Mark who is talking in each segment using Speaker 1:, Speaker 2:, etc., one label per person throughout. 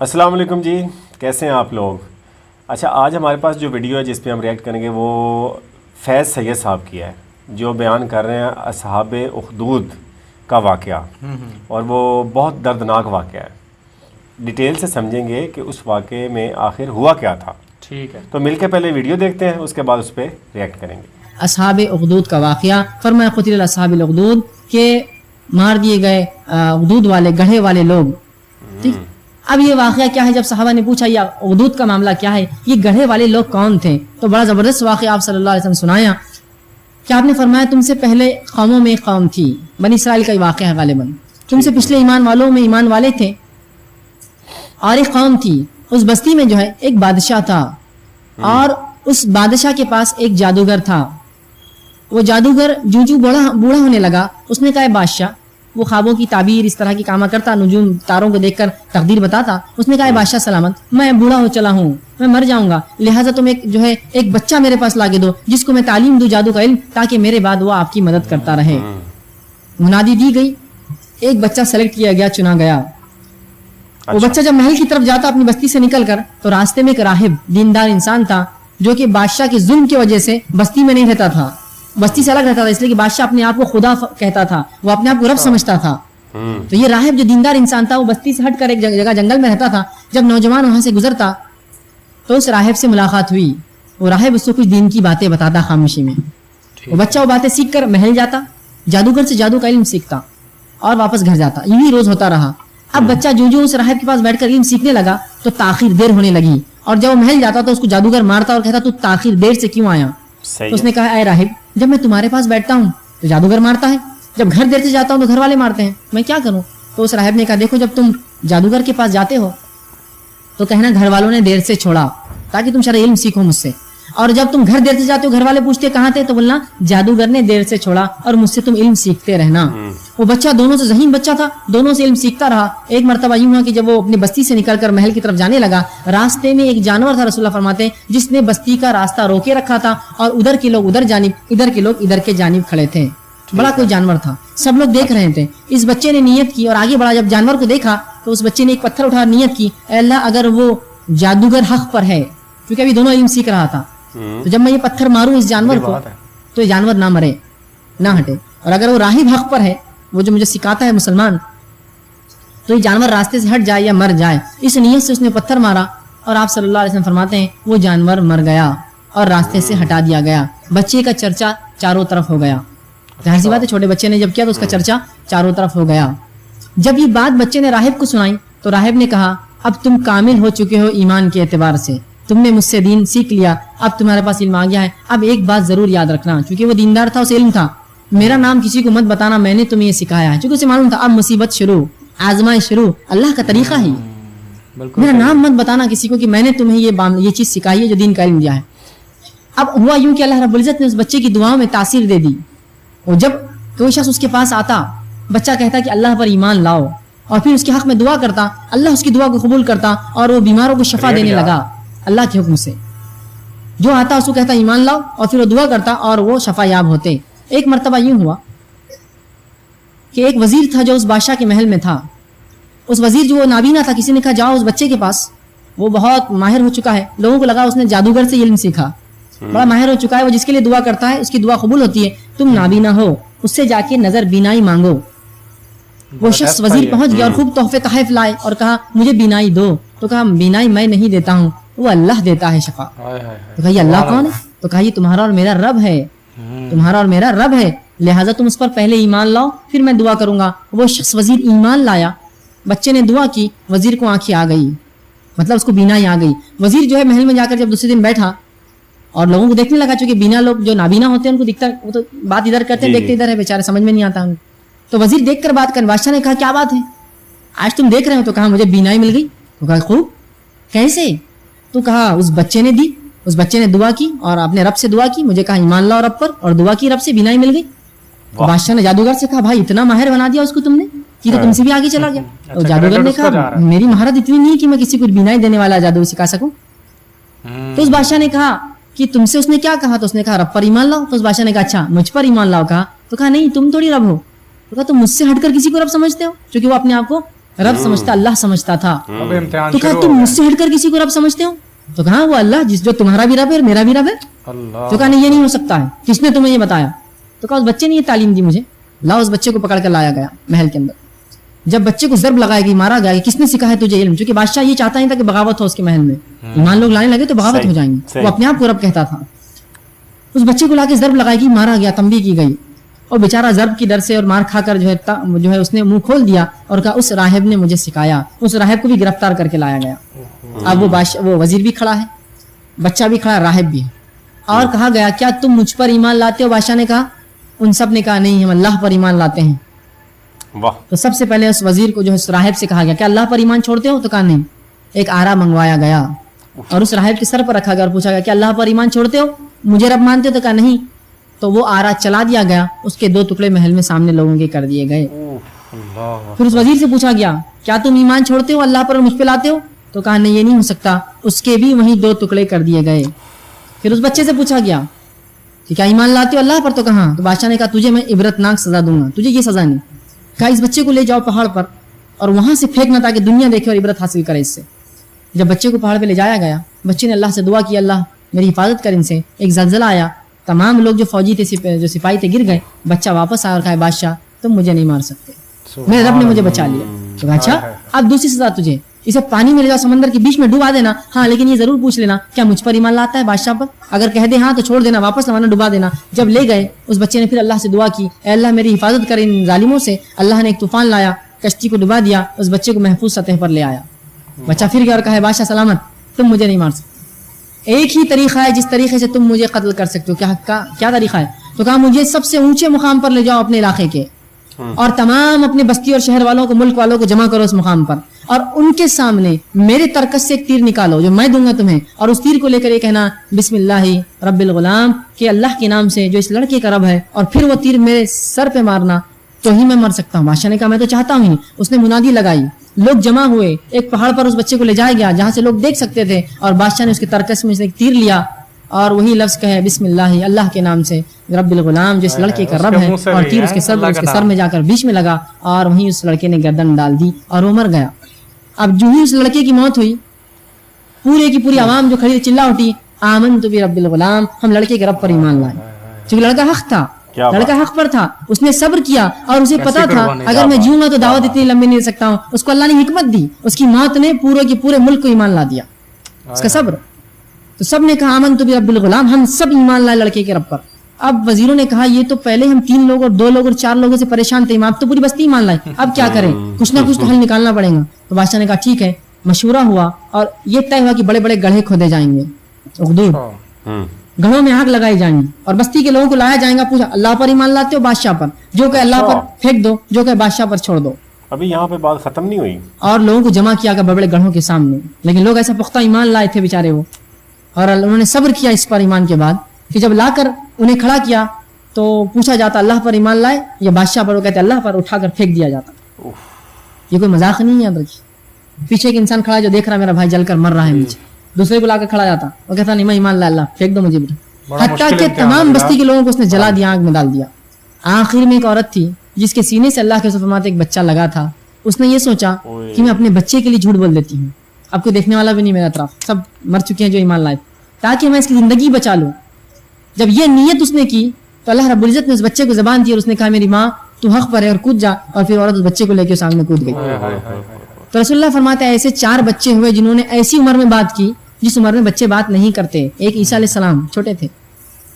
Speaker 1: السلام علیکم جی، کیسے ہیں آپ لوگ؟ اچھا، آج ہمارے پاس جو ویڈیو ہے جس پہ ہم ریئیکٹ کریں گے وہ فیض سید صاحب کی ہے، جو بیان کر رہے ہیں اصحاب اخدود کا واقعہ، اور وہ بہت دردناک واقعہ ہے۔ ڈیٹیل سے سمجھیں گے کہ اس واقعے میں آخر ہوا کیا تھا۔
Speaker 2: ٹھیک ہے،
Speaker 1: تو مل کے پہلے ویڈیو دیکھتے ہیں، اس کے بعد اس پہ ریئیکٹ کریں گے۔
Speaker 3: اصحاب اخدود کا واقعہ، فرمایا قتل الاصحاب الاخدود کہ مار دیے گئے اخدود والے گڑھے والے لوگ۔ ٹھیک، اب یہ واقعہ کیا ہے؟ جب صحابہ نے پوچھا یہ اخدود کا معاملہ کیا ہے، یہ گڑھے والے لوگ کون تھے، تو بڑا زبردست واقعہ آپ صلی اللہ علیہ وسلم سنایا کہ آپ نے فرمایا تم سے پہلے قوموں میں ایک قوم تھی، بنی اسرائیل کا یہ واقعہ ہے غالباً، تم سے پچھلے ایمان والوں میں ایمان والے تھے، اور ایک قوم تھی، اس بستی میں جو ہے ایک بادشاہ تھا، اور اس بادشاہ کے پاس ایک جادوگر تھا۔ وہ جادوگر جو بوڑھا ہونے لگا، اس نے کہا اے بادشاہ، وہ خوابوں کی تعبیر اس طرح کی کاما کرتا، نجوم تاروں کو دیکھ کر تقدیر بتاتا۔ اس نے کہا اے بادشاہ سلامت، میں بوڑھا ہو چلا ہوں، میں مر جاؤں گا، لہٰذا تم ایک بچہ میرے پاس لا کے دو جس کو میں تعلیم دوں جادو کا علم، تاکہ میرے بعد وہ آپ کی مدد کرتا رہے۔ منادی دی گئی، ایک بچہ سلیکٹ کیا گیا، چنا گیا۔ وہ بچہ جب محل کی طرف جاتا اپنی بستی سے نکل کر، تو راستے میں ایک راہب دیندار انسان تھا جو کہ بادشاہ کے ظلم کی وجہ سے بستی میں نہیں رہتا تھا، بستی سے الگ رہتا تھا، اس لیے کہ بادشاہ اپنے آپ کو خدا کہتا تھا، وہ اپنے آپ کو رب سمجھتا تھا۔ تو یہ راہب جو دیندار انسان تھا، وہ بستی سے ہٹ کر ایک جگہ جنگل میں رہتا تھا۔ جب نوجوان وہاں سے گزرتا تو اس راہب سے ملاقات ہوئی، وہ راہب اس کو کچھ دین کی باتیں بتاتا خاموشی میں۔ وہ بچہ وہ باتیں سیکھ کر محل جاتا، جادوگر سے جادو کا علم سیکھتا اور واپس گھر جاتا، یوں روز ہوتا رہا۔ اب بچہ جو اس راہب کے پاس بیٹھ کر علم سیکھنے لگا تو تاخیر دیر ہونے لگی، اور جب وہ محل جاتا تو اس کو جادوگر مارتا اور کہتا تو تاخیر دیر سے کیوں آیا؟ تو اس نے کہا اے راہب، جب میں تمہارے پاس بیٹھتا ہوں تو جادوگر مارتا ہے، جب گھر دیر سے جاتا ہوں تو گھر والے مارتے ہیں، میں کیا کروں؟ تو اس راہب نے کہا دیکھو، جب تم جادوگر کے پاس جاتے ہو تو کہنا گھر والوں نے دیر سے چھوڑا تاکہ تم شرعی علم سیکھو مجھ سے، اور جب تم گھر دیر سے جاتے ہو گھر والے پوچھتے کہاں تھے تو بولنا جادوگر نے دیر سے چھوڑا اور مجھ سے تم علم سیکھتے رہنا۔ وہ بچہ دونوں سے ذہین بچہ تھا، دونوں سے علم سیکھتا رہا۔ ایک مرتبہ یوں ہوا کہ جب وہ اپنی بستی سے نکل کر محل کی طرف جانے لگا، راستے میں ایک جانور تھا، رسول اللہ فرماتے ہیں، جس نے بستی کا راستہ روکے رکھا تھا، اور ادھر کے لوگ ادھر جانب، ادھر کے لوگ ادھر کے جانب کھڑے تھے۔ بڑا کوئی جانور تھا، سب لوگ دیکھ رہے تھے۔ اس بچے نے نیت کی اور آگے بڑھا، جب جانور کو دیکھا تو اس بچے نے ایک پتھر اٹھا نیت کی، اے اللہ اگر وہ جادوگر حق پر ہے، کیونکہ ابھی دونوں علم سیکھ رہا تھا، تو جب میں یہ پتھر ماروں اس جانور کو تو یہ جانور نہ مرے، نہ ہٹے، اور اگر وہ راہب حق پر ہے، وہ جو مجھے سکھاتا ہے مسلمان، تو یہ جانور راستے سے ہٹ جائے یا مر جائے۔ اس نیت سے اس نے پتھر مارا، اور آپ صلی اللہ علیہ وسلم فرماتے ہیں وہ جانور مر گیا اور راستے سے ہٹا دیا گیا۔ بچے کا چرچا چاروں طرف ہو گیا، ظاہر سی بات ہے چھوٹے بچے نے جب کیا تو اس کا چرچا چاروں طرف ہو گیا۔ جب یہ بات بچے نے راہب کو سنائی تو راہب نے کہا اب تم کامل ہو چکے ہو ایمان کے اعتبار سے، تم نے مجھ سے دین سیکھ لیا، اب تمہارے پاس علم آ گیا ہے، اب ایک بات ضرور یاد رکھنا، کیونکہ وہ دیندار تھا، اسے علم تھا، میرا نام کسی کو مت بتانا، میں نے تمہیں یہ سکھایا ہے، کیونکہ اسے معلوم تھا اب مصیبت شروع، آزمائش شروع، اللہ کا طریقہ ہی، میرا نام مت بتانا کسی کو کہ میں نے تمہیں یہ چیز سکھائی ہے جو دین کا علم دیا ہے۔ اب ہوا یوں کہ اللہ رب العزت نے اس بچے کی دعاؤں میں تاثیر دے دی، اور جب کوئی شخص اس کے پاس آتا، بچہ کہتا کہ اللہ پر ایمان لاؤ، اور پھر اس کے حق میں دعا کرتا، اللہ اس کی دعا کو قبول کرتا اور وہ بیماروں کو شفا دینے لگا اللہ کے حکم سے۔ جو آتا اس کو کہتا ایمان لاؤ، اور پھر وہ دعا کرتا اور وہ شفا یاب ہوتے۔ ایک مرتبہ یوں ہوا کہ ایک وزیر تھا جو اس بادشاہ کے محل میں تھا، اس وزیر جو وہ نابینا تھا، کسی نے کہا جاؤ اس بچے کے پاس، وہ بہت ماہر ہو چکا ہے، لوگوں کو لگا اس نے جادوگر سے علم سیکھا، بڑا ماہر ہو چکا ہے، وہ جس کے لیے دعا کرتا ہے اس کی دعا قبول ہوتی ہے، تم نابینا ہو، اس سے جا کے نظر بینائی مانگو۔ وہ شخص وزیر پہنچ گیا اور خوب تحفے تحائف لائے اور کہا مجھے بینائی دو، تو کہا بینائی میں نہیں دیتا ہوں، وہ اللہ دیتا ہے شفا۔ تو کہا یہ اللہ کون ہے؟ تو کہا یہ تمہارا اور میرا رب ہے، تمہارا اور میرا رب ہے، لہٰذا تم اس پر پہلے ایمان لاؤ پھر میں دعا کروں گا۔ وہ شخص وزیر ایمان لایا، بچے نے دعا کی، وزیر کو آنکھیں آ گئی، مطلب اس کو بینائی آ گئی۔ وزیر جو ہے محل میں جا کر جب دوسرے دن بیٹھا اور لوگوں کو دیکھنے لگا، چونکہ بینا لوگ جو نابینا ہوتے ہیں ان کو دکھتا، وہ تو بات ادھر کرتے ہیں، دیکھتے ادھر ہے، بیچارے سمجھ میں نہیں آتا ان کو۔ تو وزیر دیکھ کر بات کر، بادشاہ نے کہا کیا بات ہے آج تم دیکھ رہے ہو؟ تو کہا مجھے بینائی مل گئی۔ تو کہا خوب، کیسے؟ تو کہا اس بچے نے دی، اس بچے نے دعا کی اور اپنے رب سے دعا کی، مجھے کہا ایمان لاؤ رب پر، اور دعا کی رب سے، بینائی مل گئی۔ بادشاہ نے جادوگر سے کہا بھائی اتنا ماہر بنا دیا اس کو تم نے کہ تو تم سے بھی آگے چلا گیا۔ تو جادوگر نے کہا میری مہارت اتنی نہیں کہ میں کسی کو بینائی دینے والا جادو سکھا سکوں۔ تو اس بادشاہ نے کہا کہ تم سے اس نے کیا کہا؟ تو اس نے کہا رب پر ایمان لاؤ۔ تو اس بادشاہ نے کہا اچھا مجھ پر ایمان لاؤ کہا؟ تو کہا نہیں تم تھوڑی رب ہو۔ تو کہا تم مجھ سے ہٹ کر کسی کو رب سمجھتے ہو؟ کیونکہ وہ اپنے آپ کو रब समझता, अल्लाह समझता था।
Speaker 2: अब इम्तिहान
Speaker 3: तो कहा
Speaker 2: शुरू
Speaker 3: तुम
Speaker 2: हो गया।
Speaker 3: मुझसे हटकर किसी को रब समझते हो? तो कहा वो अल्लाह जिस जो तुम्हारा भी रब है और मेरा भी रब है।
Speaker 2: अल्लाह
Speaker 3: तो कहा नहीं, ये नहीं हो सकता है, किसने तुम्हें ये बताया? तो कहा उस बच्चे ने ये तालीम दी मुझे। ला उस बच्चे को पकड़ कर लाया गया महल के अंदर। जब बच्चे को ज़र्ब लगाई गई, मारा गया, किसने सिखाया तुझे इल्म? क्योंकि बादशाह ये चाहता नहीं था कि बगावत हो उसके महल में, ईमान लोग लाने लगे तो बगावत हो जाएंगे। वो अपने आप को रब कहता था। उस बच्चे को लाके ज़र्ब लगाई गई, मारा गया, तंबीह की गई, और बेचारा ज़र्ब की डर से और मार खाकर जो है उसने मुंह खोल दिया और कहा उस राहिब ने मुझे सिखाया। उस राहिब को भी गिरफ्तार करके लाया गया। अब वो वजीर भी खड़ा है, बच्चा भी खड़ा है, राहिब भी है। और कहा गया क्या तुम मुझ पर ईमान लाते हो? बादशाह ने कहा, उन सब ने कहा नहीं, हम अल्लाह पर ईमान लाते हैं।
Speaker 1: वाह।
Speaker 3: तो सबसे पहले उस वजीर को जो है उस राहिब से कहा गया क्या अल्लाह पर ईमान छोड़ते हो? तो कहा नहीं। एक आरा मंगवाया गया और उस राहिब के सर पर रखा गया और पूछा गया क्या अल्लाह पर ईमान छोड़ते हो, मुझे रब मानते हो? तो कहा नहीं। तो वो आरा चला दिया गया, उसके 2 टुकड़े महल में सामने लोगों के कर दिए गए।
Speaker 2: अल्लाह
Speaker 3: फिर उस वजीर से पूछा गया क्या तुम ईमान छोड़ते हो अल्लाह पर और मुझ पे लाते हो? तो कहा नहीं, ये नहीं हो सकता। उसके भी वहीं 2 टुकड़े कर दिए गए। फिर उस बच्चे से पूछा गया कि क्या ईमान लाते हो अल्लाह पर? तो कहा। तो बादशाह ने कहा तुझे मैं इबरतनाक सजा दूंगा, तुझे ये सजा नहीं। कहा इस बच्चे को ले जाओ पहाड़ पर और वहां से फेंकना ताकि दुनिया देखे और इबरत हासिल करे इससे। जब बच्चे को पहाड़ पे ले जाया गया, बच्चे ने अल्लाह से दुआ की, अल्लाह मेरी हिफाजत कर इनसे। एक जलजला आया, तमाम लोग जो फौजी थे, जो सिपाही थे, गिर गए। बच्चा वापस आया और कहा बादशाह तुम मुझे नहीं मार सकते, मेरे रब ने मुझे बचा लिया। तो कहा अच्छा अब दूसरी सजा तुझे, इसे पानी में ले जाओ, समंदर के बीच में डुबा देना। हाँ लेकिन ये जरूर पूछ लेना क्या मुझ पर ईमान लाता है बादशाह पर? अगर कह दे हाँ तो छोड़ देना, वापस लवाना, डुबा देना। जब ले गए उस बच्चे ने फिर अल्लाह से दुआ की, ऐ अल्लाह मेरी हिफाजत कर इन जालिमों से। अल्लाह ने एक तूफान लाया, कश्ती को डुबा दिया, उस बच्चे को महफूज सतह पर ले आया। बच्चा फिर गया और कहा बादशाह सलामत, तुम मुझे नहीं मार सकते। एक ही तरीका है जिस तरीके से तुम मुझे कत्ल कर सकते हो। क्या तरीका है? तो कहा मुझे सबसे ऊंचे मुकाम पर ले जाओ अपने इलाके के और तमाम अपने बस्ती और शहर वालों को, मुल्क वालों को जमा करो उस मुकाम पर और उनके सामने मेरे तरकस से एक तीर निकालो जो मैं दूंगा तुम्हें, और उस तीर को लेकर ये कहना बिस्मिल्लाहि रब्बिल गुलाम, कि अल्लाह के नाम से जो इस लड़के का रब है, और फिर वो तीर मेरे सर पे मारना तो ही मैं मर सकता हूँ। बादशाह ने कहा मैं तो चाहता हूँ ही। उसने मुनादी लगाई, लोग जमा हुए, एक पहाड़ पर उस बच्चे को ले जाया गया जहां से लोग देख सकते थे, और बादशाह ने उसके तरकस में से एक तीर लिया और वही लफ्ज कहे बिस्मिल्लाह, अल्लाह के नाम से, रब्बिल गुलाम जो इस लड़के का रब है, और तीर उसके सर में जाकर बीच में लगा और वहीं उस लड़के ने गर्दन डाल दी और वो मर गया। अब जो ही उस लड़के की मौत हुई, पूरे की पूरी आवाम जो खड़ी चिल्ला उठी, आमनतु बि रब्बिल गुलाम, हम लड़के के रब पर ईमान लाए। क्योंकि लड़का हक था, लड़का हक पर था, उसने सब्र किया और उसे पता था अगर मैं जीऊंगा तो दावत इतनी लंबी नहीं दे सकता हूँ। उसको अल्लाह ने हिकमत दी, उसकी मौत ने पूरे के पूरे मुल्क को ईमान ला दिया, उसका सब्र। तो सब ने कहा आमनतु बि रब्बिल गुलाम, हम सब ईमान लाए लड़के के रब पर। अब वजीरों ने कहा ये तो पहले हम 3 लोग और 2 लोग और 4 लोगों से परेशान थे, आप तो पूरी बस्ती ईमान लाए, अब क्या करें? कुछ ना कुछ तो हल निकालना पड़ेगा। तो बादशाह ने कहा ठीक है। मशवरा हुआ और ये तय हुआ कि बड़े बड़े गड्ढे खोदे जाएंगे, गढ़ों में आग लगाई जाएंगी और बस्ती के लोगों को लाया जाएगा। पूछा अल्लाह पर ईमान लाते हो बादशाह पर? जो कहे अल्लाह पर फेंक दो, जो कहे बादशाह पर छोड़ दो।
Speaker 1: अभी यहाँ पे बात खत्म नहीं हुई।
Speaker 3: और लोगों को जमा किया गया बड़े बड़े गढ़ों के सामने, लेकिन लोग ऐसा पुख्ता ईमान लाए थे बेचारे वो, और उन्होंने सब्र किया इस पर ईमान के बाद कि जब लाकर उन्हें खड़ा किया तो पूछा जाता अल्लाह पर ईमान लाए या बादशाह पर? वो कहते अल्लाह पर, उठाकर फेंक दिया जाता। ये कोई मजाक नहीं है, याद रखिए। पीछे एक इंसान खड़ा जो देख रहा है मेरा भाई जलकर मर रहा है नीचे, दूसरे को लाकर खड़ा जाता, वो कहता नहीं मैं ईमान ला, अल्लाह फेंक दो मुझे। हत्ता के तमाम बस्ती के लोगों को उसने जला दिया, आग में डाल दिया। आखिर में एक औरत थी जिसके सीने से अल्लाह के फरमाते एक बच्चा लगा था। उसने ये सोचा कि मैं अपने बच्चे के लिए झूठ बोल देती हूँ, अब कोई देखने वाला भी नहीं मेरा तरफ, सब मर चुके हैं जो ईमान लाए, ताकि मैं इसकी जिंदगी बचा लूं। जब ये नियत उसने की तो अल्लाह रब्बुल इज्जत ने उस बच्चे को जबान दी और उसने कहा मेरी माँ तू हक पर है और कूद जा, और फिर औरत उस बच्चे को लेकर सामने कूद गई। तो रसूलुल्लाह फरमाते हैं ऐसे 4 बच्चे हुए जिन्होंने ऐसी उम्र में बात की जिस उम्र में बच्चे बात नहीं करते। एक ईसा अलैहिस्सलाम छोटे थे,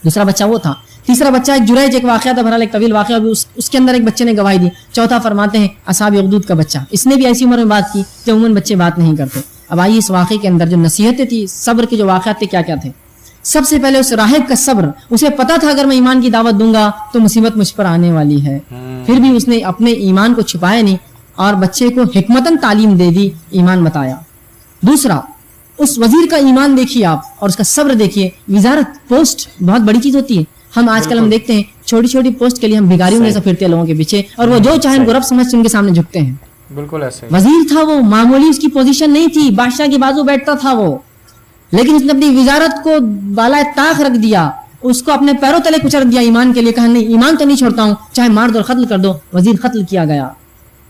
Speaker 3: दूसरा बच्चा वो था, तीसरा बच्चा एक जुरैज, एक वाकया था, बहरहाल एक तवील वाकया, उसके अंदर एक बच्चे ने गवाही दी। चौथा फरमाते हैं असहाब उखदूद का बच्चा, इसने भी ऐसी उम्र में बात की जब उमूमन बच्चे बात नहीं करते। अब आइए इस वाक़े के अंदर जो नसीहतें थी, सब्र के जो वाक़यात थे क्या क्या थे। सबसे पहले उस राहिब का सब्र, उसे पता था अगर मैं ईमान की दावत दूंगा तो मुसीबत मुझ पर आने वाली है, फिर भी उसने अपने ईमान को छुपाया नहीं और बच्चे को हिकमतन तालीम दे दी, ईमान बताया। दूसरा, उस वजीर का ईमान देखिए आप और उसका सब्र देखिए। वजारत पोस्ट बहुत बड़ी चीज होती है। हम आजकल हम देखते हैं छोटी छोटी पोस्ट के लिए हम भिखारियों जैसा फिरते हैं लोगों के पीछे, और वो जो चाहे उनको रब समझ उनके सामने झुकते हैं।
Speaker 2: बिल्कुल ऐसे
Speaker 3: वजीर था वो, मामूली उसकी पोजीशन नहीं थी, बादशाह के बाजू बैठता था वो, लेकिन उसने अपनी वजारत को बाला ताक रख दिया, उसको अपने पैरों तले कुचल दिया ईमान के लिए। कहा नहीं ईमान तो नहीं छोड़ता हूँ, चाहे मार दो, कत्ल कर दो। वजीर कत्ल किया गया।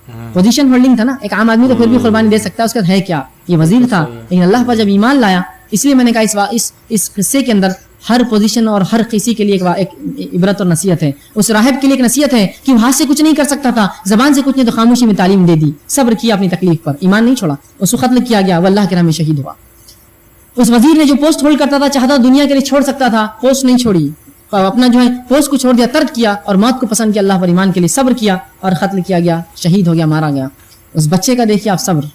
Speaker 3: पोजीशन होल्डिंग था ना, एक आम आदमी तो फिर भी कुर्बानी दे सकता है, उसका है क्या, ये वजीर था, लेकिन अल्लाह पर जब ईमान लाया, इसलिए मैंने कहा इस हिस्से के अंदर हर पोजीशन और हर किसी के लिए एक इबरत और नसीहत है। उस राहिब के लिए एक नसीहत है कि वो हाथ से कुछ नहीं कर सकता था, जबान से कुछ नहीं, तो खामोशी में तालीम दे दी, सब्र किया अपनी तकलीफ पर, ईमान नहीं छोड़ा, उसको कत्ल किया गया, वो अल्लाह के राह में शहीद हुआ। उस वजीर ने जो पोस्ट होल्ड करता था, चाहता दुनिया के लिए छोड़ सकता था, पोस्ट नहीं छोड़ी, अपना जो है पोस्ट को छोड़ दिया, तर्क किया और मौत को पसंद किया, अल्लाह पर ईमान के लिए सब्र किया और कत्ल किया गया, शहीद हो गया, मारा गया। उस बच्चे का देखिए आप सब्र,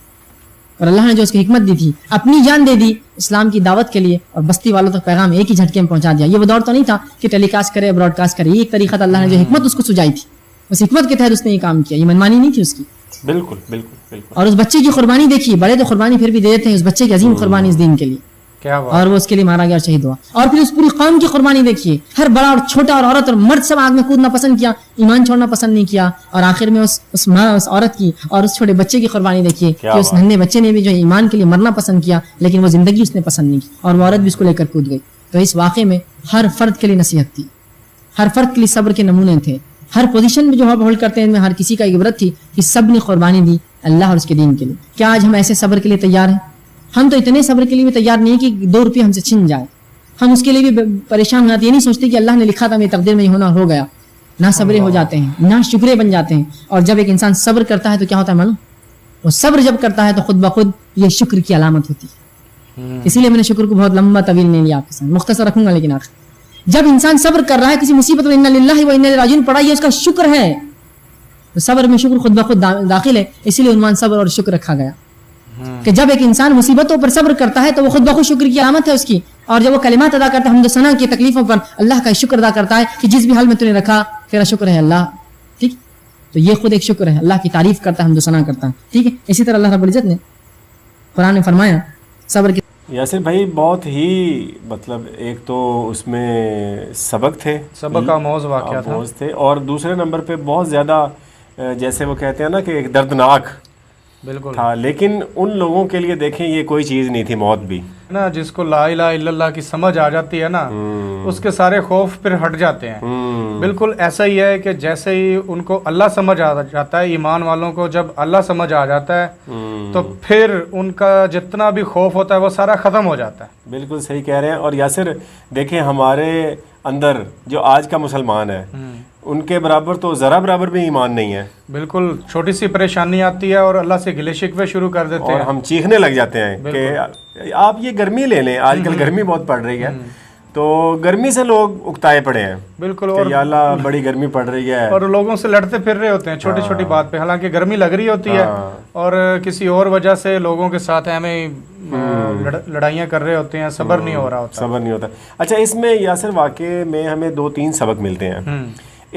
Speaker 3: और अल्लाह ने जो उसकी हिकमत दी थी, अपनी जान दे दी इस्लाम की दावत के लिए, और बस्ती वालों तक पैगाम एक ही झटके में पहुंचा दिया। ये वो दौर तो नहीं था कि टेलीकास्ट करे, ब्रॉडकास्ट करे, ये एक तरीका था, अल्लाह ने जो हिकमत उसको सुझाई थी, उस हिकमत के तहत उसने ये काम किया, ये मनमानी नहीं थी उसकी।
Speaker 1: बिल्कुल बिल्कुल बिल्कुल।
Speaker 3: और उस बच्चे की कुर्बानी देखिए, बड़े तो कुर्बानी फिर भी दे देते हैं, उस बच्चे की अजीम कुर्बानी इस दीन के लिए,
Speaker 2: क्या बात।
Speaker 3: और वो उसके लिए मारा गया और शहीद हुआ। और फिर उस पूरी कौम की कुर्बानी देखिए, हर बड़ा और छोटा और औरत और मर्द सब आग में कूदना पसंद किया, ईमान छोड़ना पसंद नहीं किया, और आखिर में उस माँ, उस औरत की और उस छोटे बच्चे की कुर्बानी देखिए कि उस नन्हे बच्चे ने भी जो ईमान के लिए मरना पसंद किया, लेकिन वो जिंदगी उसने पसंद नहीं की, और वो औरत भी उसको लेकर कूद गई। तो इस वाक़े में हर फर्द के लिए नसीहत थी, हर फर्द के लिए सब्र के नमूने थे, हर पोजीशन में जो हम होल्ड करते हैं इनमें हर किसी का इबरत थी कि सब ने कुर्बानी दी अल्लाह और उसके दीन के लिए। क्या आज हम ऐसे सब्र के लिए तैयार हैं? हम तो इतने सब्र के लिए भी तैयार नहीं कि 2 रुपये हमसे छिन जाए, हम उसके लिए भी परेशान हो जाते, ये नहीं सोचते कि अल्लाह ने लिखा था मेरी तकदीर में ये होना हो गया, ना सब्रे हो जाते हैं, ना शुक्रे बन जाते हैं। और जब एक इंसान सब्र करता है तो क्या होता है मालूम? वो सब्र जब करता है तो खुद ब खुद ये शुक्र की अलामत होती है। इसीलिए मैंने शुक्र को बहुत लंबा तवील नहीं लिया आपके साथ, मुख्तसर रखूंगा, लेकिन आखिर जब इंसान सब्र कर रहा है किसी मुसीबत में, इन्ना लिल्लाहि व इन्ना इलैहि राजिऊन पढ़ा, ये उसका शुक्र है, तो सब्र में शुक्र खुद ब खुद दाखिल है, इसीलिए उन्वान सब्र और शुक्र रखा गया कि जब एक इंसान मुसीबतों पर सब्र करता है तो वो खुद ब खुद शुक्र की अलामत है उसकी, और जब वो कलिमात अदा करता है हम्द सना की तकलीफों पर, अल्लाह का शुक्र अदा करता है कि जिस भी हाल में तूने रखा तेरा शुक्र है अल्लाह, ठीक, तो ये खुद एक शुक्र है, अल्लाह की तारीफ करता है, हम्द सना करता है, ठीक है। इसी तरह अल्लाह रब्बुल इज्जत ने कुरान में फरमाया सब्र की।
Speaker 1: यासिर भाई बहुत ही मतलब एक तो उसमें सबक थे,
Speaker 2: सबक का मौज वाक़या था,
Speaker 1: मौज थे, और दूसरे नंबर पे बहुत ज़्यादा जैसे वो कहते हैं ना कि एक दर्दनाक
Speaker 2: बिल्कुल
Speaker 1: था, लेकिन उन लोगों के लिए देखें ये कोई चीज़ नहीं थी, मौत भी
Speaker 2: ना, जिसको ला इलाहा इल्लल्लाह की समझ आ जाती है ना, उसके सारे खौफ फिर हट जाते हैं। बिल्कुल ऐसा ही है कि जैसे ही उनको अल्लाह समझ आ जाता है, ईमान वालों को जब अल्लाह समझ आ जाता है तो फिर उनका जितना भी खौफ होता है वो सारा ख़त्म हो जाता है।
Speaker 1: बिल्कुल सही कह रहे हैं। और यासिर देखें हमारे अंदर जो आज का मुसलमान है उनके बराबर तो ज़रा बराबर भी ईमान नहीं है।
Speaker 2: बिल्कुल छोटी सी परेशानी आती है और अल्लाह से गिले शिकवे शुरू कर देते हैं,
Speaker 1: और हम चीखने लग जाते हैं कि आप ये गर्मी ले लें, आजकल गर्मी बहुत पड़ रही है, तो गर्मी से लोग उकताए पड़े हैं।
Speaker 2: बिल्कुल, और
Speaker 1: या अल्लाह बड़ी गर्मी पड़ रही है,
Speaker 2: और लोगों से लड़ते फिर रहे होते हैं छोटी छोटी बात पे, हालांकि गर्मी लग रही होती है और किसी और वजह से लोगों के साथ हमें लड़ाइयाँ कर रहे होते हैं, सब्र नहीं हो रहा होता,
Speaker 1: सब्र नहीं होता। अच्छा, इसमें यासिर वाक़े में हमें 2-3 सबक मिलते हैं।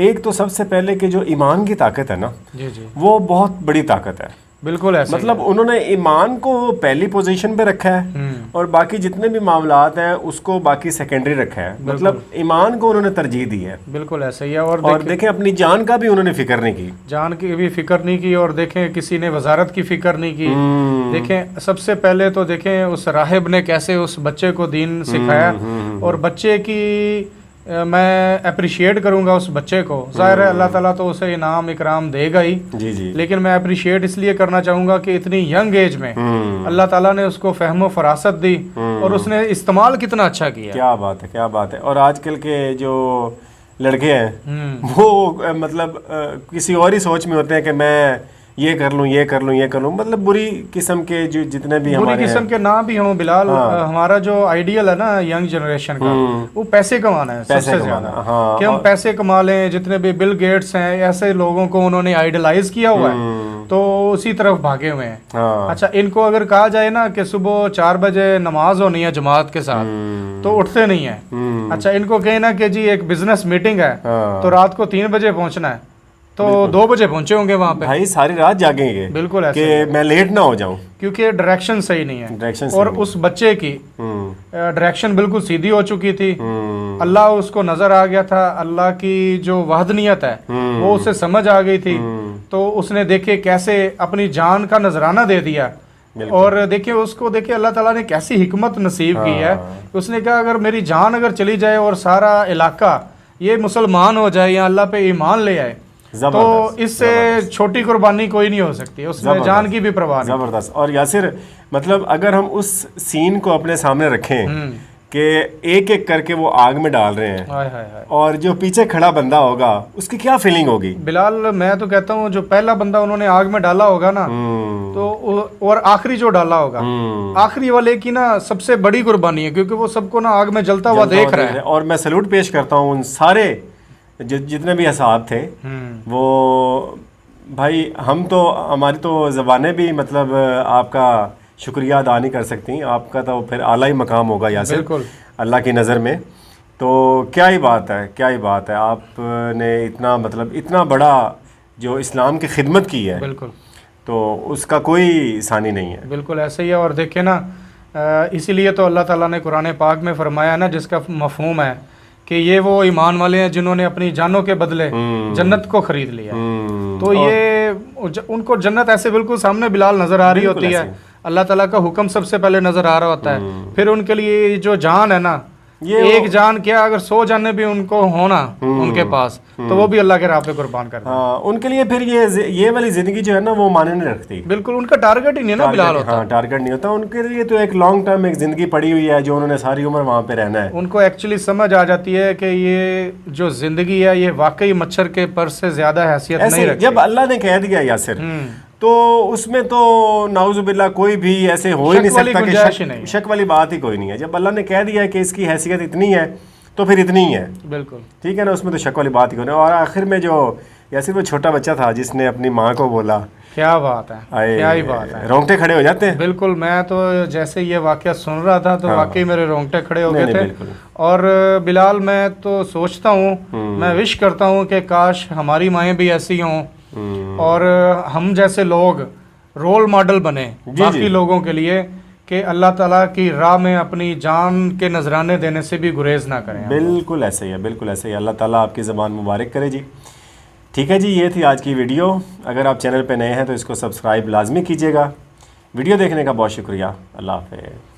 Speaker 1: एक तो सबसे पहले कि जो ईमान की ताकत है ना,
Speaker 2: जी जी,
Speaker 1: वो बहुत बड़ी ताकत है।
Speaker 2: बिल्कुल ऐसा
Speaker 1: मतलब उन्होंने ईमान को पहली पोजीशन पे रखा है और बाकी जितने भी मामलात हैं उसको बाकी सेकेंडरी रखा है, मतलब ईमान को उन्होंने तरजीह दी है।
Speaker 2: बिल्कुल ऐसा ही है। और
Speaker 1: देखें अपनी जान का भी उन्होंने फिक्र नहीं की,
Speaker 2: जान की भी फिक्र नहीं की, और देखें किसी ने वजारत की फिक्र नहीं की। देखें सबसे पहले तो देखें उस राहिब ने कैसे उस बच्चे को दीन सिखाया, और बच्चे की मैं अप्रिशिएट करूंगा उस बच्चे को, ज़ाहिर है अल्लाह ताला तो उसे इनाम इकराम देगा ही,
Speaker 1: जी जी,
Speaker 2: लेकिन मैं अप्रिशिएट इसलिए करना चाहूँगा कि इतनी यंग एज में अल्लाह ताला ने उसको फहमो फरासत दी और उसने इस्तेमाल कितना अच्छा किया।
Speaker 1: क्या बात है, क्या बात है। और आजकल के जो लड़के हैं वो मतलब किसी और ही सोच में होते हैं कि मैं ये कर लूँ, ये कर लूँ, ये कर लूँ, मतलब बुरी किस्म के जो जितने भी
Speaker 2: बुरी किस्म के ना भी हों बिलाल। हमारा जो आइडियल है ना यंग जनरेशन का, वो पैसे कमाना है सबसे ज्यादा, कि हम पैसे कमा लें। जितने भी बिल गेट्स हैं ऐसे लोगों को उन्होंने आइडलाइज किया हुआ है, तो उसी तरफ भागे हुए हैं। अच्छा, इनको अगर कहा जाए ना कि सुबह 4 बजे नमाज होनी है जमात के साथ, तो उठते नहीं है। अच्छा, इनको कहे ना कि जी एक बिजनेस मीटिंग है तो रात को 3 बजे पहुंचना है, तो 2 बजे पहुंचे होंगे वहां पे, भाई
Speaker 1: सारी रात जागेंगे।
Speaker 2: बिल्कुल ऐसे
Speaker 1: कि मैं लेट ना हो जाऊं,
Speaker 2: क्योंकि डायरेक्शन सही नहीं है।
Speaker 1: डायरेक्शन
Speaker 2: और उस बच्चे की डायरेक्शन बिल्कुल सीधी हो चुकी थी, अल्लाह उसको नजर आ गया था, अल्लाह की जो वहदनियत है वो उसे समझ आ गई थी, तो उसने देखे कैसे अपनी जान का नजराना दे दिया। और देखिए उसको देखिए अल्लाह ताला ने कैसी हिकमत नसीब की है। उसने कहा अगर मेरी जान अगर चली जाए और सारा इलाका ये मुसलमान हो जाए या अल्लाह पे ईमान ले आए, تو اس سے چھوٹی قربانی کوئی نہیں ہو سکتی، اس میں جان کی بھی پرواہ نہیں.
Speaker 1: زبردست. اور یاسر مطلب اگر ہم اس سین کو اپنے سامنے رکھیں کہ ایک ایک کر کے وہ آگ میں ڈال رہے ہیں اور جو پیچھے کھڑا بندہ ہوگا اس کی کیا فیلنگ ہوگی؟
Speaker 2: بلال میں تو کہتا ہوں جو پہلا بندہ انہوں نے آگ میں ڈالا ہوگا نا تو اور آخری جو ڈالا ہوگا آخری والے کی نا سب سے بڑی قربانی ہے، کیونکہ وہ سب کو نا آگ میں جلتا ہوا دیکھ رہا ہے.
Speaker 1: اور میں سلوٹ پیش کرتا ہوں ان سارے جتنے بھی اصحاب تھے. وہ بھائی ہم تو ہماری تو زبانیں بھی مطلب آپ کا شکریہ ادا نہیں کر سکتی، آپ کا تو پھر اعلیٰ ہی مقام ہوگا یاسر اللہ کی نظر میں. تو کیا ہی بات ہے، کیا ہی بات ہے، آپ نے اتنا مطلب اتنا بڑا جو اسلام کی خدمت کی ہے
Speaker 2: بالکل،
Speaker 1: تو اس کا کوئی ثانی نہیں ہے.
Speaker 2: بالکل ایسے ہی ہے. اور دیکھیں نا اسی لیے تو اللہ تعالیٰ نے قرآن پاک میں فرمایا نا، جس کا مفہوم ہے کہ یہ وہ ایمان والے ہیں جنہوں نے اپنی جانوں کے بدلے جنت کو خرید لیا. تو یہ ان کو جنت ایسے بالکل سامنے بلال نظر آ رہی ہوتی ہے، اللہ تعالیٰ کا حکم سب سے پہلے نظر آ رہا ہوتا ہے. پھر ان کے لیے جو جان ہے نا، ایک جان کیا اگر 100 جانیں بھی ان کو ہونا ان کے پاس تو وہ بھی اللہ کے راہ پہ قربان کر دیں.
Speaker 1: ان کے لیے پھر یہ والی زندگی جو ہے نا وہ معنی نہیں رکھتی.
Speaker 2: بالکل ان کا ٹارگٹ ہی نہیں نا بلال ہوتا.
Speaker 1: ہاں ٹارگٹ نہیں ہوتا ان کے لیے. تو ایک لانگ ٹرم ایک زندگی پڑی ہوئی ہے جو انہوں نے ساری عمر وہاں پہ رہنا ہے.
Speaker 2: ان کو ایکچولی سمجھ آ جاتی ہے کہ یہ جو زندگی ہے یہ واقعی مچھر کے پر سے زیادہ حیثیت نہیں رکھتی.
Speaker 1: جب اللہ نے کہہ دیا یاسر تو اس میں تو نعوذ باللہ کوئی بھی ایسے ہو ہی نہیں سکتا کہ شک والی بات ہی کوئی نہیں ہے. جب اللہ نے کہہ دیا کہ اس کی حیثیت اتنی ہے تو پھر اتنی ہی ہے.
Speaker 2: بالکل
Speaker 1: ٹھیک ہے نا، اس میں تو شک والی بات ہی کوئی نہیں. اور آخر میں جو یاسر وہ چھوٹا بچہ تھا جس نے اپنی ماں کو بولا،
Speaker 2: کیا بات ہے، کیا ہی بات ہے،
Speaker 1: رونگٹے کھڑے ہو جاتے ہیں.
Speaker 2: بالکل میں تو جیسے یہ واقعہ سن رہا تھا تو واقعی میرے رونگٹے کھڑے ہو گئے تھے. اور بلال میں تو سوچتا ہوں، میں وش کرتا ہوں کہ کاش ہماری مائیں بھی ایسی ہوں اور ہم جیسے لوگ رول ماڈل بنے باقی لوگوں کے لیے کہ اللہ تعالیٰ کی راہ میں اپنی جان کے نذرانے دینے سے بھی گریز نہ کریں.
Speaker 1: بالکل ایسے ہی ہے، بالکل ایسے ہی. اللہ تعالیٰ آپ کی زبان مبارک کرے جی. ٹھیک ہے جی، یہ تھی آج کی ویڈیو. اگر آپ چینل پہ نئے ہیں تو اس کو سبسکرائب لازمی کیجیے گا. ویڈیو دیکھنے کا بہت شکریہ. اللہ حافظ.